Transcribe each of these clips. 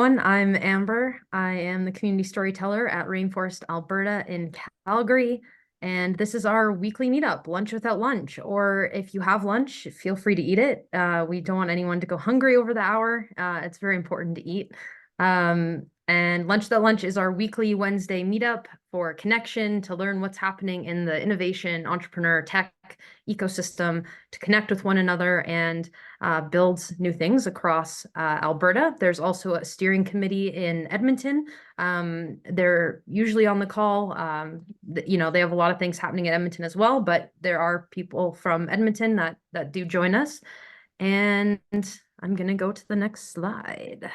everyone. I'm Amber. I am the community storyteller at Rainforest, Alberta in Calgary. And this is our weekly meetup, Lunch Without Lunch. Or if you have lunch, feel free to eat it. We don't want anyone to go hungry over the hour. It's very important to eat. And Lunch Without Lunch is our weekly Wednesday meetup for connection, to learn what's happening in the innovation, entrepreneur, tech ecosystem, to connect with one another and build new things across Alberta. There's also a steering committee in Edmonton. They're usually on the call. They have a lot of things happening in Edmonton as well, but there are people from Edmonton that do join us. And I'm going to go to the next slide.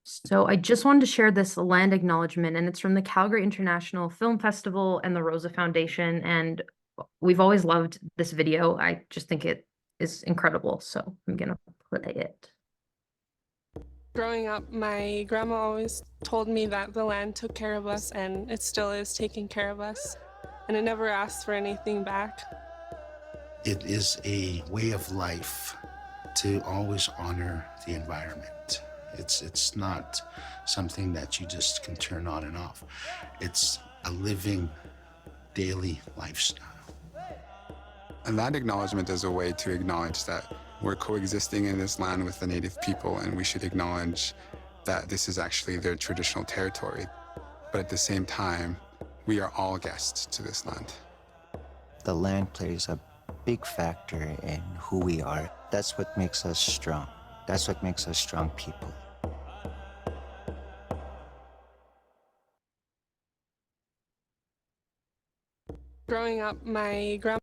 So I just wanted to share this land acknowledgement, and it's from the Calgary International Film Festival and the Rosa Foundation. And we've always loved this video. I just think it is incredible. So I'm going to play it. Growing up, my grandma always told me that the land took care of us, and it still is taking care of us, and it never asked for anything back. It is a way of life to always honor the environment. It's not something that you just can turn on and off. It's a living daily lifestyle. And that acknowledgement is a way to acknowledge that we're coexisting in this land with the native people, and we should acknowledge that this is actually their traditional territory. But at the same time, we are all guests to this land. The land plays a big factor in who we are. That's what makes us strong. That's what makes us strong people. Growing up, my grandma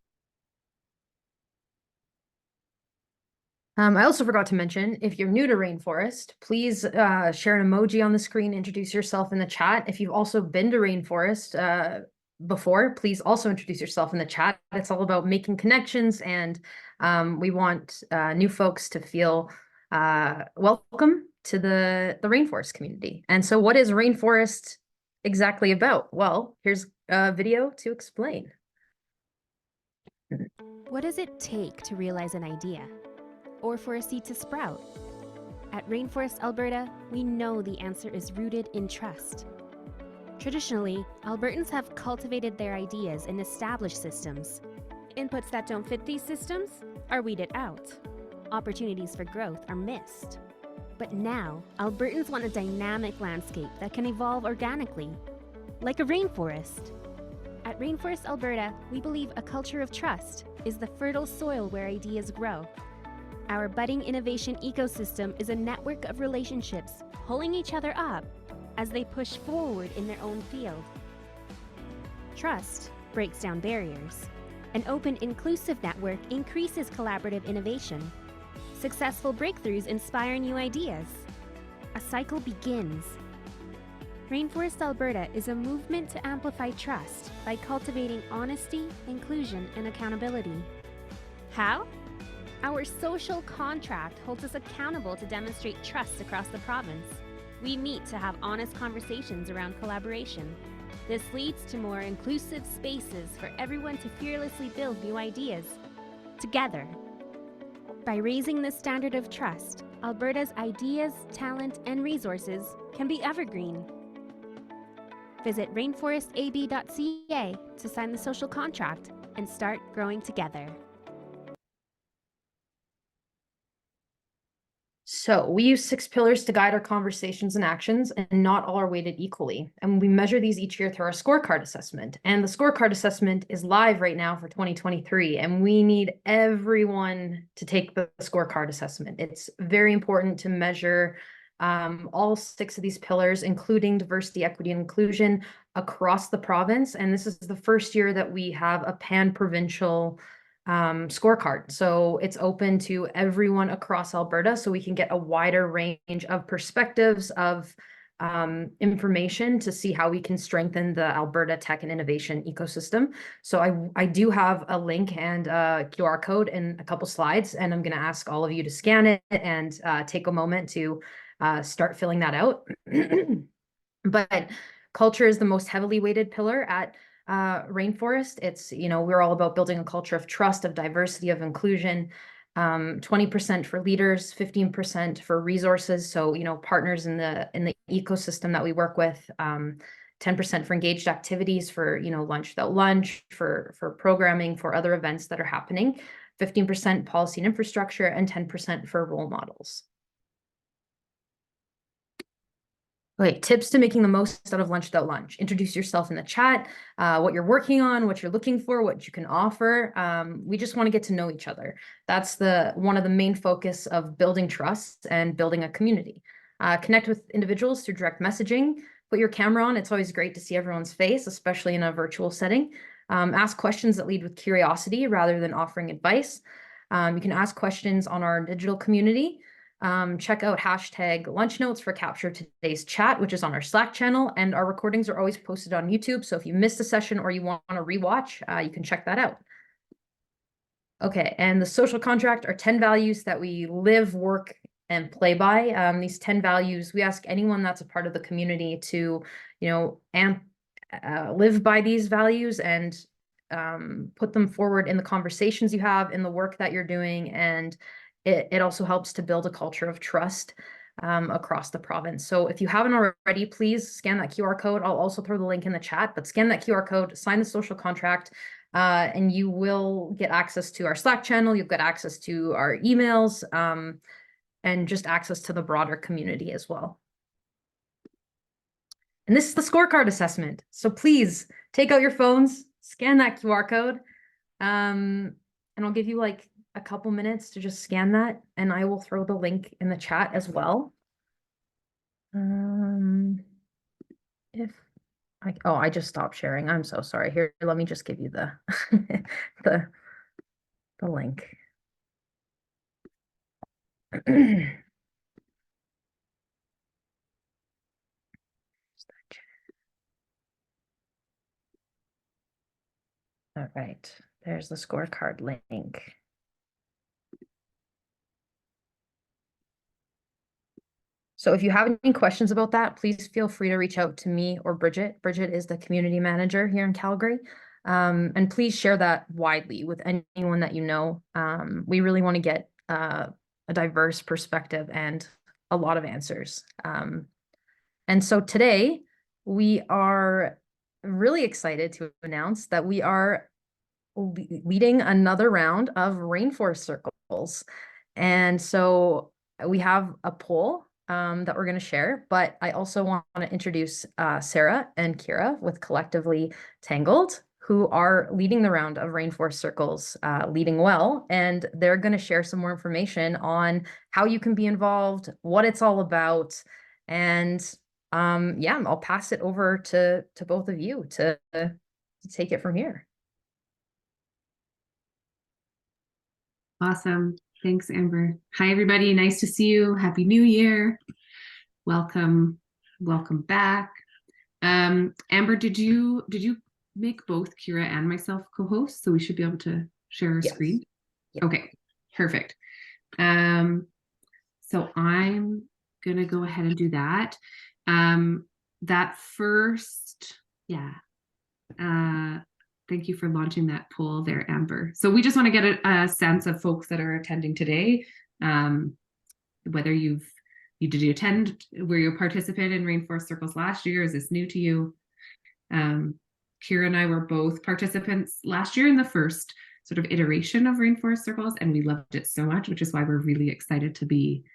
I also forgot to mention, if you're new to Rainforest, please share an emoji on the screen, introduce yourself in the chat. If you've also been to Rainforest before, please also introduce yourself in the chat. It's all about making connections, and we want new folks to feel welcome to the Rainforest community. And so what is Rainforest exactly about? Well, here's a video to explain. What does it take to realize an idea? Or for a seed to sprout? At Rainforest, Alberta, we know the answer is rooted in trust. Traditionally, Albertans have cultivated their ideas in established systems. Inputs that don't fit these systems are weeded out. Opportunities for growth are missed. But now, Albertans want a dynamic landscape that can evolve organically, like a rainforest. At Rainforest, Alberta, we believe a culture of trust is the fertile soil where ideas grow. Our budding innovation ecosystem is a network of relationships pulling each other up as they push forward in their own field. Trust breaks down barriers. An open, inclusive network increases collaborative innovation. Successful breakthroughs inspire new ideas. A cycle begins. Rainforest Alberta is a movement to amplify trust by cultivating honesty, inclusion, and accountability. How? Our social contract holds us accountable to demonstrate trust across the province. We meet to have honest conversations around collaboration. This leads to more inclusive spaces for everyone to fearlessly build new ideas, together. By raising the standard of trust, Alberta's ideas, talent, and resources can be evergreen. Visit rainforestab.ca to sign the social contract and start growing together. So we use 6 pillars to guide our conversations and actions, and not all are weighted equally. And we measure these each year through our scorecard assessment. And the scorecard assessment is live right now for 2023, and we need everyone to take the scorecard assessment. It's very important to measure all 6 of these pillars, including diversity, equity, and inclusion across the province. And this is the first year that we have a pan-provincial scorecard. So it's open to everyone across Alberta, so we can get a wider range of perspectives of information to see how we can strengthen the Alberta tech and innovation ecosystem. So I do have a link and a QR code in a couple slides, and I'm going to ask all of you to scan it and take a moment to start filling that out. But culture is the most heavily weighted pillar at Rainforest. It's, we're all about building a culture of trust, of diversity, of inclusion. 20% for leaders, 15% for resources. So, partners in the ecosystem that we work with, 10% for engaged activities, for, lunch without lunch, for programming, for other events that are happening, 15% policy and infrastructure, and 10% for role models. Okay, tips to making the most out of lunch without lunch. Introduce yourself in the chat, what you're working on, what you're looking for, what you can offer. We just want to get to know each other. That's one of the main focus of building trust and building a community. Connect with individuals through direct messaging. Put your camera on. It's always great to see everyone's face, especially in a virtual setting. Ask questions that lead with curiosity rather than offering advice. You can ask questions on our digital community. Check out hashtag lunch notes for capture today's chat, which is on our Slack channel, and our recordings are always posted on YouTube. So if you missed a session or you want to rewatch, you can check that out. Okay, and the social contract are 10 values that we live, work, and play by. These 10 values, we ask anyone that's a part of the community to, live by these values and put them forward in the conversations you have, in the work that you're doing, and it also helps to build a culture of trust across the province. So if you haven't already, please scan that QR code. I'll also throw the link in the chat, but scan that QR code, sign the social contract, and you will get access to our Slack channel. You'll get access to our emails, and just access to the broader community as well. And this is the scorecard assessment. So please take out your phones, scan that QR code, and I'll give you like a couple minutes to just scan that, and I will throw the link in the chat as well. I just stopped sharing. I'm so sorry. Here, let me just give you the the link. All right, there's the scorecard link. So if you have any questions about that, please feel free to reach out to me or Bridget. Bridget is the community manager here in Calgary. And please share that widely with anyone that you know. We really want to get a diverse perspective and a lot of answers. And so today we are really excited to announce that we are leading another round of Rainforest Circles. And so we have a poll that we're going to share, but I also want to introduce Sarah and Kira with Collectively Tangled, who are leading the round of Rainforest Circles, leading well, and they're going to share some more information on how you can be involved, what it's all about, and yeah, I'll pass it over to both of you to take it from here. Awesome. Thanks, Amber. Hi, everybody. Nice to see you. Happy New Year. Welcome. Welcome back. Amber, did you make both Kira and myself co-hosts? So we should be able to share our screen. Yep. Okay, perfect. So I'm gonna go ahead and do that. That first, yeah. Thank you for launching that poll there, Amber. So we just want to get a sense of folks that are attending today, whether did you attend, were you a participant in Rainforest Circles last year? Is this new to you? Kira and I were both participants last year in the first sort of iteration of Rainforest Circles, and we loved it so much, which is why we're really excited to be,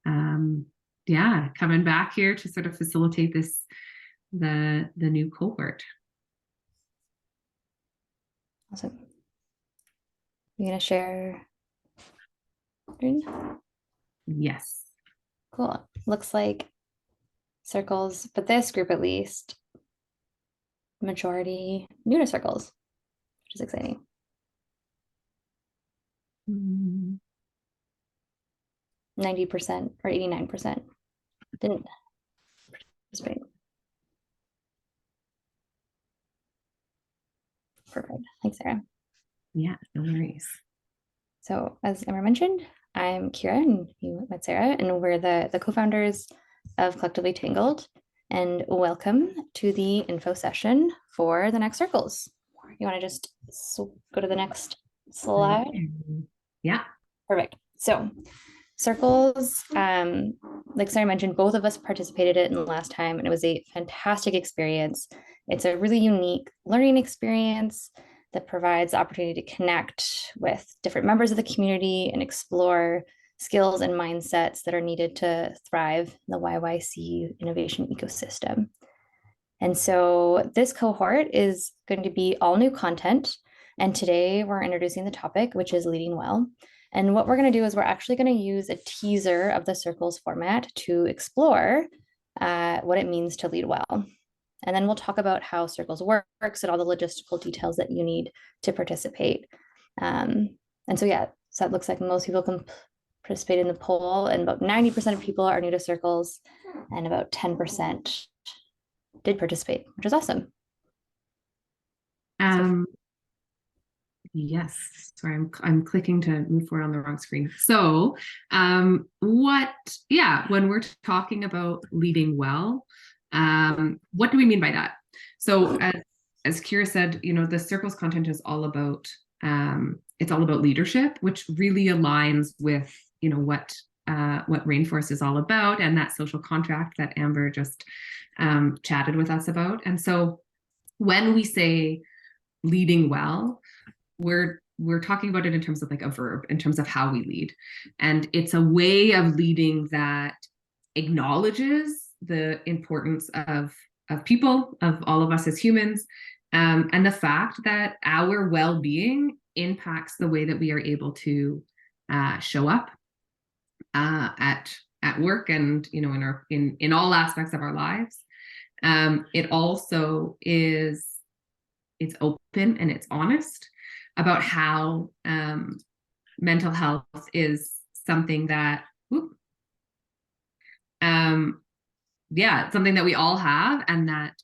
coming back here to sort of facilitate the new cohort. Awesome. You're gonna share screen? Yes. Cool. Looks like circles, but this group at least, majority new to circles, which is exciting. 90% or 89% didn't participate. Perfect. Thanks, Sarah. Yeah, no worries. So as Emma mentioned, I'm Kira and you met Sarah, and we're the co-founders of Collectively Tangled. And welcome to the info session for the next circles. You want to just go to the next slide? Yeah. Perfect. So circles, like Sarah mentioned, both of us participated in it last time, and it was a fantastic experience. It's a really unique learning experience that provides the opportunity to connect with different members of the community and explore skills and mindsets that are needed to thrive in the YYC innovation ecosystem. And so this cohort is going to be all new content. And today we're introducing the topic, which is leading well. And what we're going to do is we're actually going to use a teaser of the circles format to explore what it means to lead well. And then we'll talk about how circles works and all the logistical details that you need to participate. And so, yeah, so that looks like most people can participate in the poll, and about 90% of people are new to circles, and about 10% did participate, which is awesome. Yes, sorry, I'm clicking to move forward on the wrong screen. So when we're talking about leading well, what do we mean by that? So as Kira said, the circles content is all about it's all about leadership, which really aligns with what Rainforest is all about, and that social contract that Amber just chatted with us about. And so when we say leading well, we're talking about it in terms of like a verb, in terms of how we lead. And it's a way of leading that acknowledges the importance of people, of all of us as humans, and the fact that our well-being impacts the way that we are able to show up at work and in all aspects of our lives. It also it's open and it's honest about how mental health is something that something that we all have, and that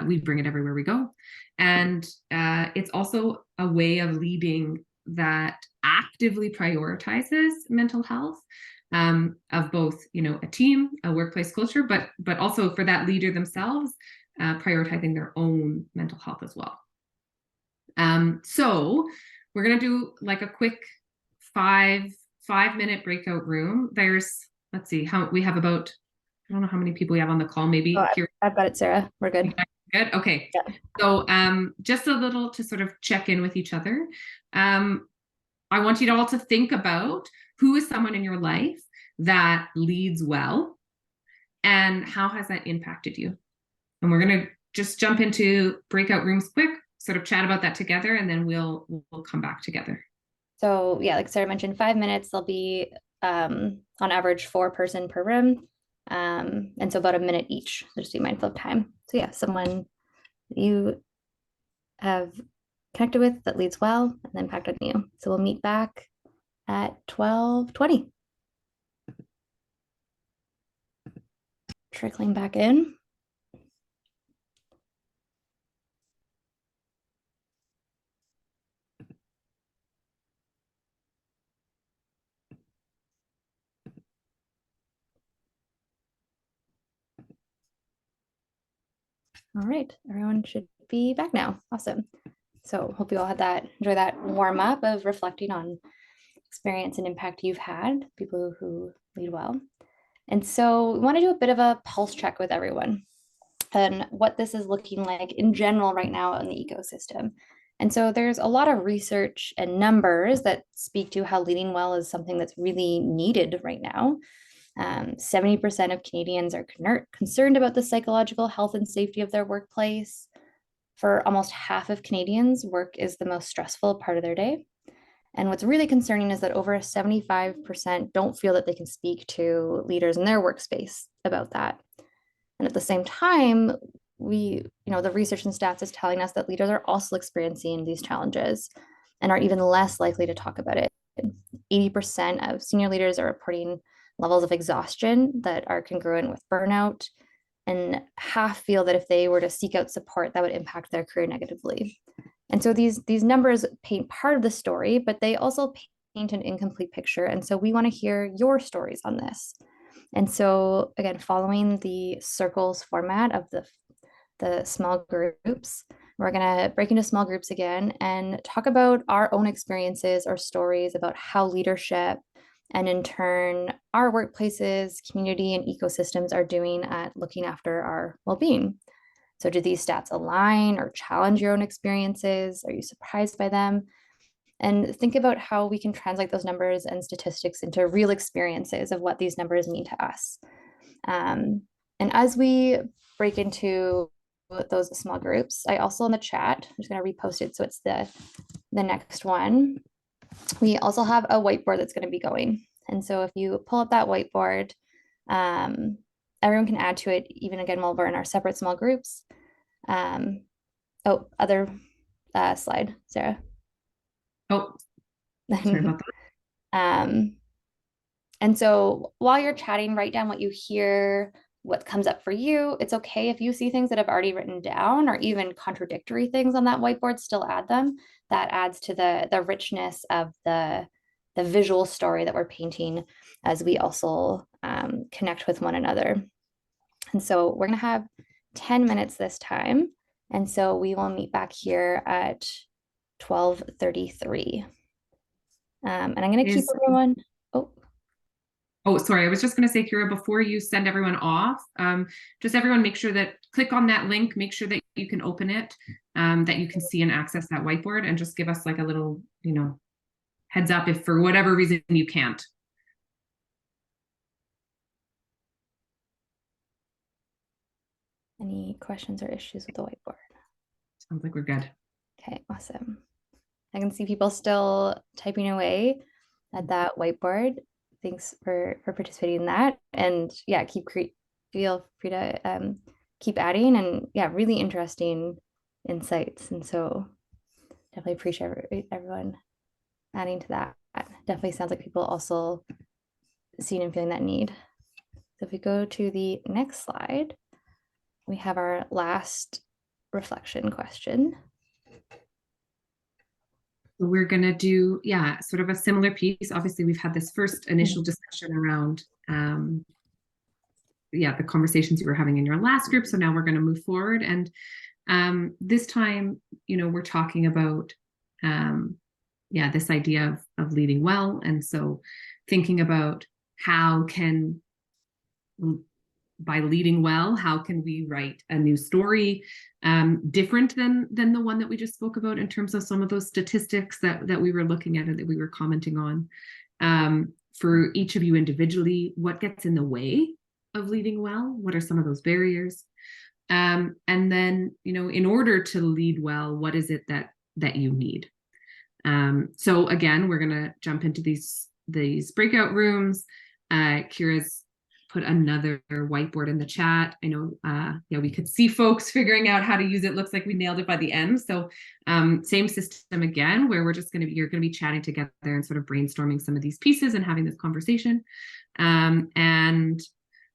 we bring it everywhere we go. And it's also a way of leading that actively prioritizes mental health of both a team, a workplace culture, but also for that leader themselves prioritizing their own mental health as well. So we're going to do like a quick five-minute breakout room. Let's see how we have about, I don't know how many people we have on the call, maybe. I've got it, Sarah. We're good. Good. Okay. Yeah. So just a little to sort of check in with each other. I want you all to think about who is someone in your life that leads well, and how has that impacted you? And we're going to just jump into breakout rooms quick, sort of chat about that together, and then we'll come back together. So yeah, like Sarah mentioned, 5 minutes. There'll be on average 4 person per room, and so about a minute each. So just be mindful of time. So yeah, someone you have connected with that leads well and impacted you. So we'll meet back at 12:20. Trickling back in. All right, everyone should be back now. Awesome. So hope you all had enjoy that warm up of reflecting on experience and impact you've had, people who lead well. And so we want to do a bit of a pulse check with everyone and what this is looking like in general right now in the ecosystem. And so there's a lot of research and numbers that speak to how leading well is something that's really needed right now. 70% of Canadians are concerned about the psychological health and safety of their workplace. For almost half of Canadians, work is the most stressful part of their day. And what's really concerning is that over 75% don't feel that they can speak to leaders in their workspace about that. And at the same time, the research and stats is telling us that leaders are also experiencing these challenges and are even less likely to talk about it. 80% of senior leaders are reporting levels of exhaustion that are congruent with burnout, and half feel that if they were to seek out support, that would impact their career negatively. And so these numbers paint part of the story, but they also paint an incomplete picture. And so we want to hear your stories on this. And so again, following the circles format of the small groups, we're going to break into small groups again and talk about our own experiences or stories about how leadership and in turn, our workplaces, community, and ecosystems are doing at looking after our well-being. So do these stats align or challenge your own experiences? Are you surprised by them? And think about how we can translate those numbers and statistics into real experiences of what these numbers mean to us. And as we break into those small groups, I also in the chat, I'm just going to repost it so it's the next one. We also have a whiteboard that's going to be going. And so if you pull up that whiteboard, everyone can add to it, even again while we're in our separate small groups. Oh, other slide, Sarah. Oh, sorry about that. And so while you're chatting, write down what you hear, what comes up for you. It's okay if you see things that I've already written down or even contradictory things on that whiteboard, still add them. That adds to the richness of the visual story that we're painting as we also connect with one another. And so we're going to have 10 minutes this time. And so we will meet back here at 12:33. And I'm going to keep everyone. Oh, sorry. I was just going to say, Kira, before you send everyone off, just everyone make sure that click on that link, make sure that you can open it, that you can see and access that whiteboard, and just give us like a little, heads up if for whatever reason you can't. Any questions or issues with the whiteboard? Sounds like we're good. Okay, awesome. I can see people still typing away at that whiteboard. Thanks for participating in that. And yeah, feel free to keep adding, and yeah, really interesting insights. And so definitely appreciate everyone adding to that. Definitely sounds like people also seeing and feeling that need. So if we go to the next slide, we have our last reflection question. We're going to do, sort of a similar piece. Obviously, we've had this first initial discussion around, the conversations you were having in your last group. So now we're going to move forward. And this time, we're talking about, this idea of leading well. And so thinking about by leading well, how can we write a new story different than the one that we just spoke about in terms of some of those statistics that we were looking at and that we were commenting on. For each of you individually, what gets in the way of leading well? What are some of those barriers? And then, in order to lead well, what is it that you need? So again, we're going to jump into these breakout rooms. Kira's put another whiteboard in the chat. I know, we could see folks figuring out how to use it. Looks like we nailed it by the end. So same system again, where you're going to be chatting together and sort of brainstorming some of these pieces and having this conversation. And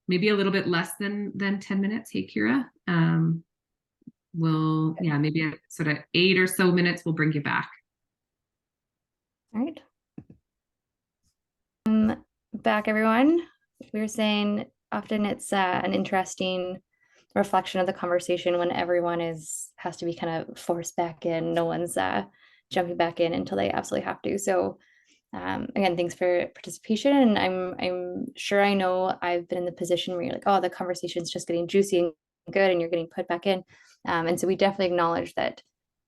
maybe a little bit less than 10 minutes. Hey, Kira. Maybe sort of 8 or so minutes, we'll bring you back. All right. Back, everyone. We were saying often it's an interesting reflection of the conversation when everyone has to be kind of forced back in. No one's jumping back in until they absolutely have to. So again, thanks for participation. And I'm sure I know I've been in the position where you're like, oh, the conversation's just getting juicy and good, and you're getting put back in. And so we definitely acknowledge that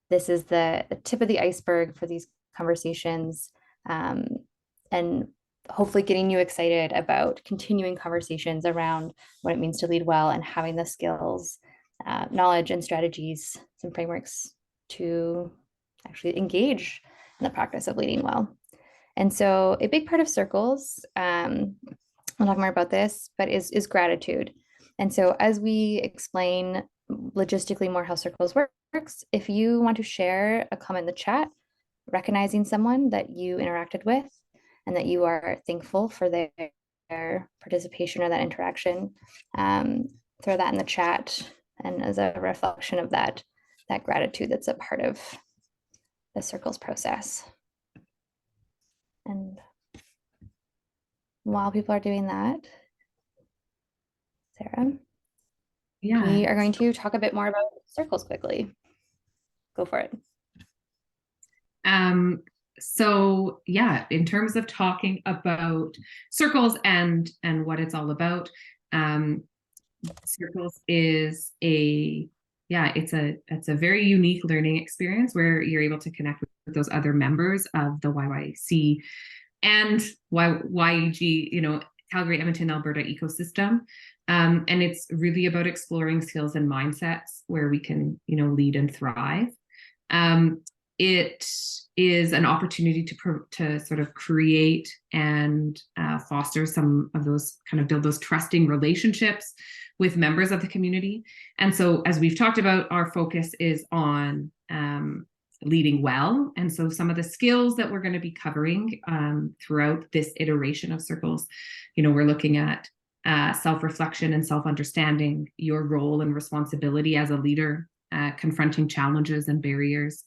this is the tip of the iceberg for these conversations, and hopefully getting you excited about continuing conversations around what it means to lead well and having the skills, knowledge, and strategies, some frameworks to actually engage in the practice of leading well. And so a big part of circles, we'll talk more about this, but is gratitude. And so as we explain logistically more how circles works, if you want to share a comment in the chat, recognizing someone that you interacted with and that you are thankful for their participation or that interaction, throw that in the chat, and as a reflection of that gratitude that's a part of the circles process. And while people are doing that, Sarah, we are going to talk a bit more about circles quickly. Go for it. So yeah, in terms of talking about circles and what it's all about, circles is it's a very unique learning experience where you're able to connect with those other members of the YYC and YEG, Calgary, Edmonton, Alberta ecosystem. And it's really about exploring skills and mindsets where we can, lead and thrive. It is an opportunity to sort of create and foster some of those, kind of build those trusting relationships with members of the community. And so, as we've talked about, our focus is on leading well. And so some of the skills that we're going to be covering throughout this iteration of circles, we're looking at self-reflection and self-understanding, your role and responsibility as a leader, confronting challenges and barriers,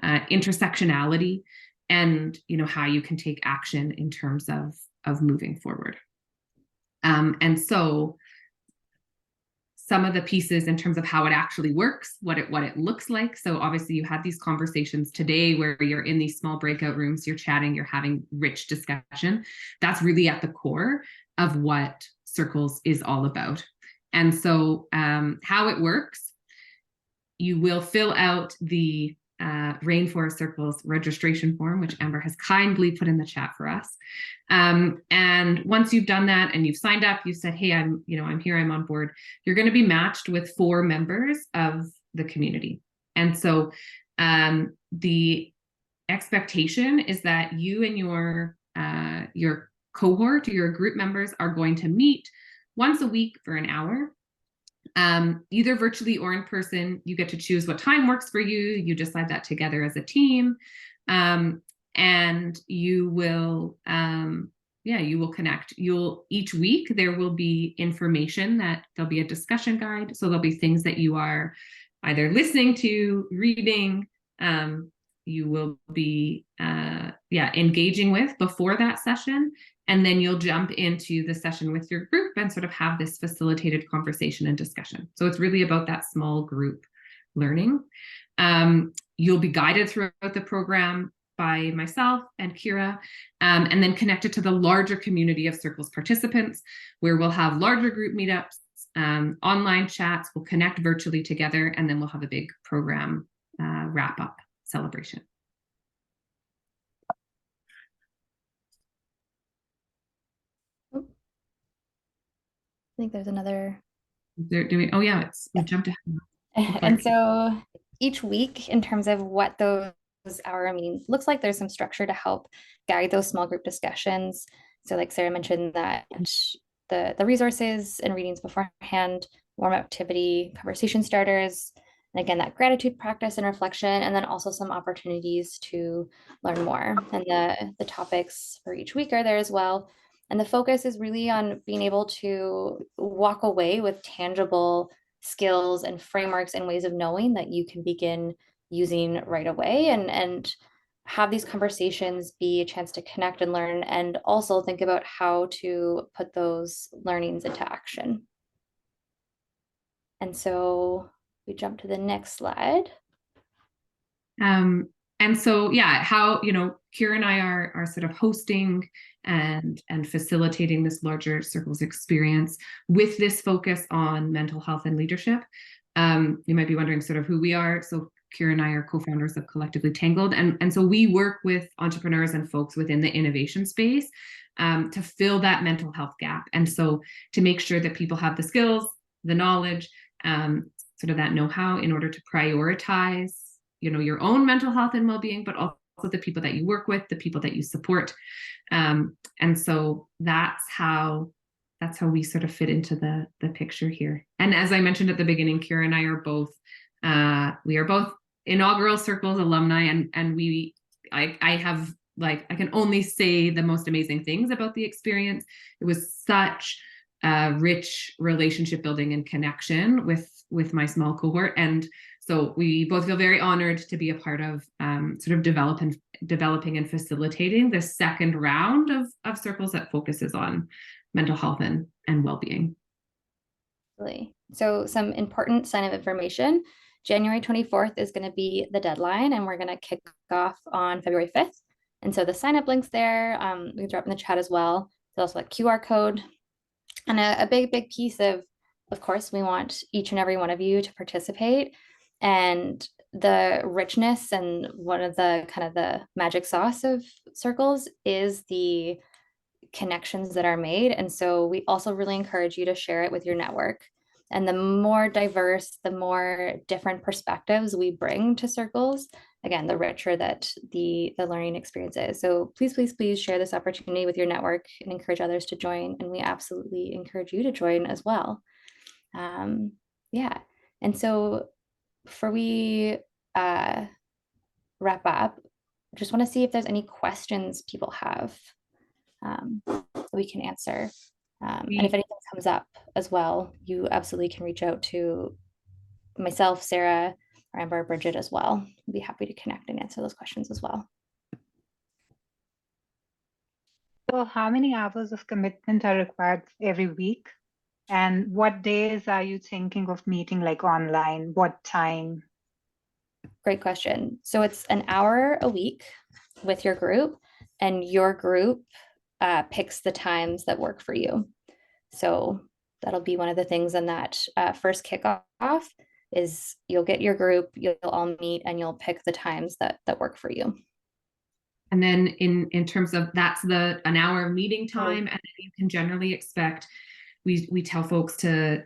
intersectionality, and how you can take action in terms of moving forward. And so some of the pieces in terms of how it actually works, what it looks like. So obviously you had these conversations today where you're in these small breakout rooms, you're chatting, you're having rich discussion. That's really at the core of what Circles is all about. And so how it works, you will fill out the Rainforest Circles registration form, which Amber has kindly put in the chat for us. And once you've done that and you've signed up, you said, hey, I'm here, I'm on board, you're going to be matched with 4 members of the community. And so the expectation is that you and your cohort, your group members, are going to meet once a week for an hour. Either virtually or in person. You get to choose what time works for you. You decide that together as a team. And you will connect. Each week there will be information, that there'll be a discussion guide. So there'll be things that you are either listening to, reading, you will be engaging with before that session. And then you'll jump into the session with your group and sort of have this facilitated conversation and discussion. So it's really about that small group learning. You'll be guided throughout the program by myself and Kira, and then connected to the larger community of Circles participants, where we'll have larger group meetups, online chats, we'll connect virtually together, and then we'll have a big program wrap-up celebration. I think there's another. Oh yeah, we jumped ahead. And so each week, in terms of what those hour meetings looks like, there's some structure to help guide those small group discussions. So like Sarah mentioned, that the resources and readings beforehand, warm-up activity, conversation starters, and again, that gratitude practice and reflection, and then also some opportunities to learn more. And the topics for each week are there as well. And the focus is really on being able to walk away with tangible skills and frameworks and ways of knowing that you can begin using right away, and have these conversations be a chance to connect and learn, and also think about how to put those learnings into action. And so we jump to the next slide. And so, how, Kira and I are sort of hosting and facilitating this larger Circles experience with this focus on mental health and leadership. You might be wondering sort of who we are. So Kira and I are co-founders of Collectively Tangled. And so we work with entrepreneurs and folks within the innovation space to fill that mental health gap. And so to make sure that people have the skills, the knowledge, sort of that know-how in order to prioritize, your own mental health and well-being, but also the people that you work with, the people that you support. And so that's how we sort of fit into the picture here. And as I mentioned at the beginning, Kira and I are both inaugural Circles alumni, and I have, like, I can only say the most amazing things about the experience. It was such a rich relationship building and connection with my small cohort. And so we both feel very honored to be a part of sort of developing and facilitating the second round of Circles that focuses on mental health and well-being. Really. So some important sign of information. January 24th is going to be the deadline, and we're going to kick off on February 5th. And so the sign up link's there. We can drop in the chat as well. There's also a QR code. And a big piece of course, we want each and every one of you to participate. And the richness and one of the kind of the magic sauce of circles is the connections that are made. And so we also really encourage you to share it with your network. And the more diverse, the more different perspectives we bring to circles, again, the richer that the learning experience is. So please share this opportunity with your network and encourage others to join. And we absolutely encourage you to join as well. Yeah. And so before we wrap up, I just want to see if there's any questions people have that we can answer. And if anything comes up as well, you absolutely can reach out to myself, Sarah, or Amber, or Bridget as well. We'd be happy to connect and answer those questions as well. So how many hours of commitment are required every week? And what days are you thinking of meeting, like online? What time? Great question. So it's an hour a week with your group, and your group picks the times that work for you. So that'll be one of the things in that first kickoff is you'll get your group, you'll all meet, and you'll pick the times that work for you. And then in terms of that's an hour of meeting time, and then you can generally expect, we tell folks to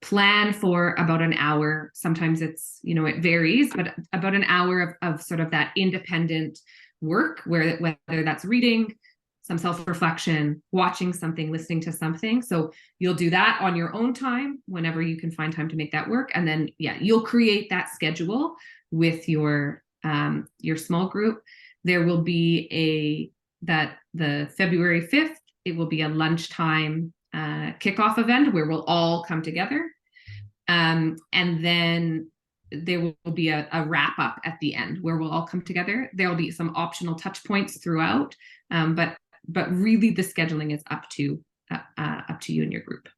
plan for about an hour. Sometimes it's, it varies, but about an hour of sort of that independent work, whether that's reading, some self-reflection, watching something, listening to something. So you'll do that on your own time whenever you can find time to make that work. And then, you'll create that schedule with your small group. There will be the February 5th, it will be a lunchtime kickoff event where we'll all come together. And then there will be a wrap up at the end where we'll all come together. There'll be some optional touch points throughout, but really the scheduling is up to you and your group.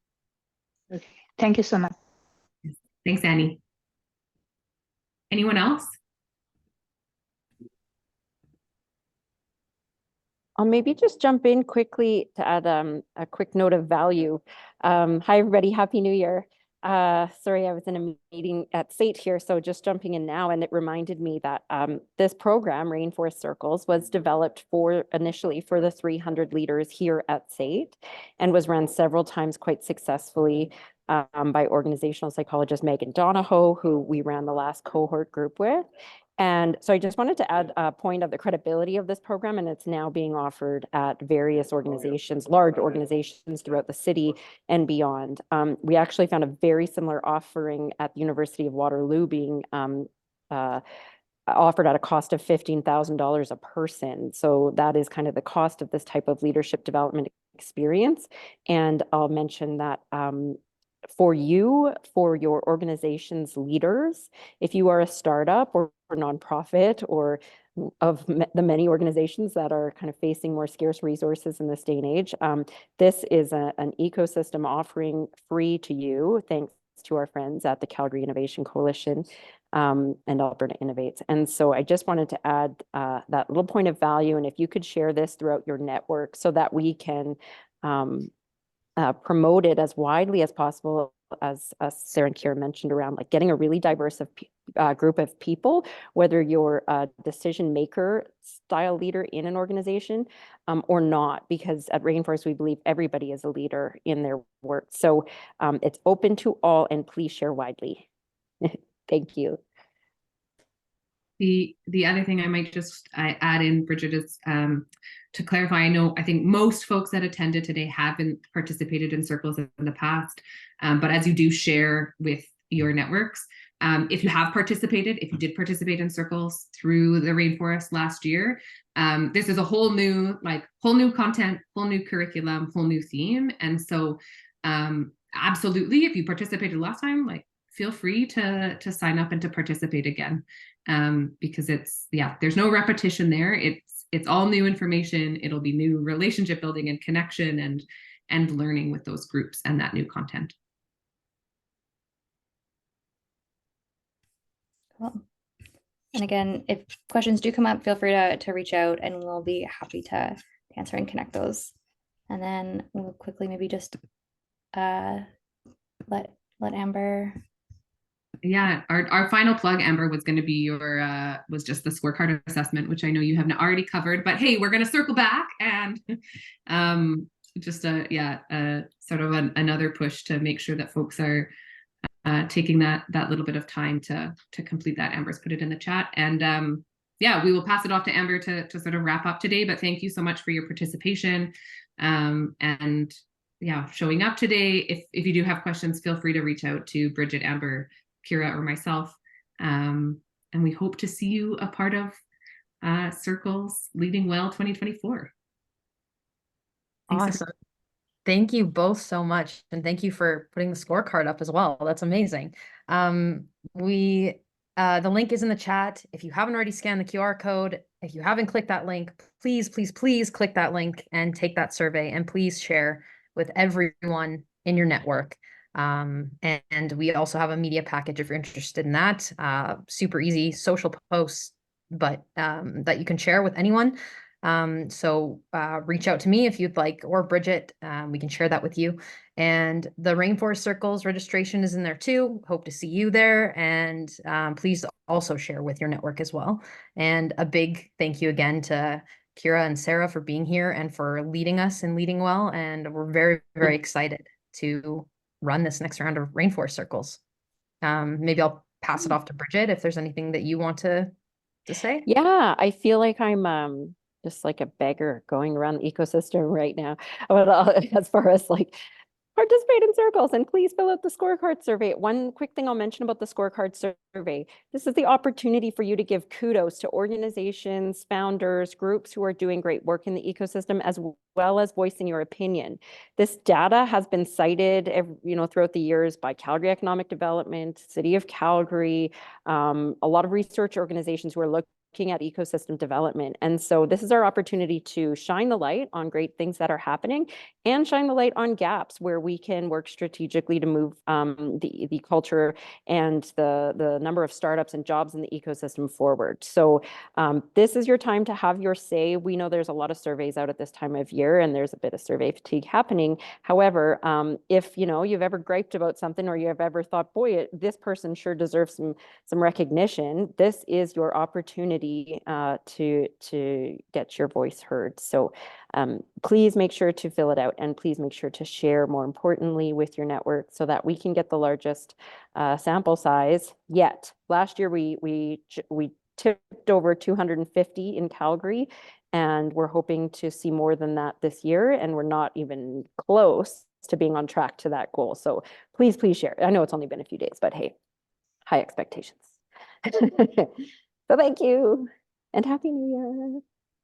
Okay, thank you so much. Thanks, Annie. Anyone else? I'll maybe just jump in quickly to add a quick note of value. Hi, everybody. Happy New Year. Sorry, I was in a meeting at SAIT here, so just jumping in now, and it reminded me that this program, Rainforest Circles, was developed initially for the 300 leaders here at SAIT and was run several times quite successfully by organizational psychologist Megan Donahoe, who we ran the last cohort group with. And so I just wanted to add a point of the credibility of this program, and it's now being offered at various organizations, large organizations throughout the city and beyond. We actually found a very similar offering at the University of Waterloo being offered at a cost of $15,000 a person. So that is kind of the cost of this type of leadership development experience. And I'll mention that for your organization's leaders, if you are a startup or nonprofit or of the many organizations that are kind of facing more scarce resources in this day and age, this is an ecosystem offering free to you, thanks to our friends at the Calgary Innovation Coalition and Alberta Innovates. And so I just wanted to add that little point of value, and if you could share this throughout your network so that we can promote it as widely as possible, as Sarah and Kira mentioned, around like getting a really diverse group of people, whether you're a decision maker style leader in an organization or not, because at Rainforest, we believe everybody is a leader in their work. So it's open to all, and please share widely. Thank you. The other thing I might just add in, Bridget, is to clarify, I think most folks that attended today haven't participated in circles in the past, but as you do share with your networks, if you have participated, if you did participate in circles through the Rainforest last year, this is a whole new content, whole new curriculum, whole new theme. And so absolutely, if you participated last time, feel free to sign up and to participate again, because there's no repetition there. It's all new information. It'll be new relationship building and connection and learning with those groups and that new content. Cool. And again, if questions do come up, feel free to reach out and we'll be happy to answer and connect those. And then we'll quickly maybe just let Amber. Yeah, our final plug, Amber, was going to be your was just the scorecard assessment, which I know you have already covered. But hey, we're going to circle back and just sort of another push to make sure that folks are taking that little bit of time to complete that. Amber's put it in the chat, and yeah, we will pass it off to Amber to sort of wrap up today. But thank you so much for your participation, and yeah, showing up today. If you do have questions, feel free to reach out to Bridget, Amber, Kira, or myself, and we hope to see you a part of Circles Leading Well 2024. Thanks, Awesome. Thank you both so much. And thank you for putting the scorecard up as well. That's amazing. The link is in the chat. If you haven't already scanned the QR code, if you haven't clicked that link, please, please, please click that link and take that survey, and please share with everyone in your network. And we also have a media package if you're interested in that. Super easy social posts, but that you can share with anyone. So reach out to me if you'd like, or Bridget, we can share that with you. And the Rainforest Circles registration is in there too. Hope to see you there. And please also share with your network as well. And a big thank you again to Kira and Sarah for being here and for leading us and leading well. And we're very, very excited to run this next round of Rainforest Circles. Maybe I'll pass it off to Bridget if there's anything that you want to say. Yeah, I feel like I'm just like a beggar going around the ecosystem right now. But as far as like participate in circles and please fill out the scorecard survey. One quick thing I'll mention about the scorecard survey. This is the opportunity for you to give kudos to organizations, founders, groups who are doing great work in the ecosystem, as well as voicing your opinion. This data has been cited, throughout the years by Calgary Economic Development, City of Calgary, a lot of research organizations who are looking at ecosystem development. And so this is our opportunity to shine the light on great things that are happening and shine the light on gaps where we can work strategically to move the culture and the number of startups and jobs in the ecosystem forward. So this is your time to have your say. We know there's a lot of surveys out at this time of year and there's a bit of survey fatigue happening. However, if you've ever griped about something or you have ever thought, boy, this person sure deserves some recognition, this is your opportunity to get your voice heard. So please make sure to fill it out and please make sure to share, more importantly, with your network so that we can get the largest sample size yet. Last year, we tipped over 250 in Calgary, and we're hoping to see more than that this year, and we're not even close to being on track to that goal. So please, please share. I know it's only been a few days, but hey, high expectations. So thank you and Happy New Year.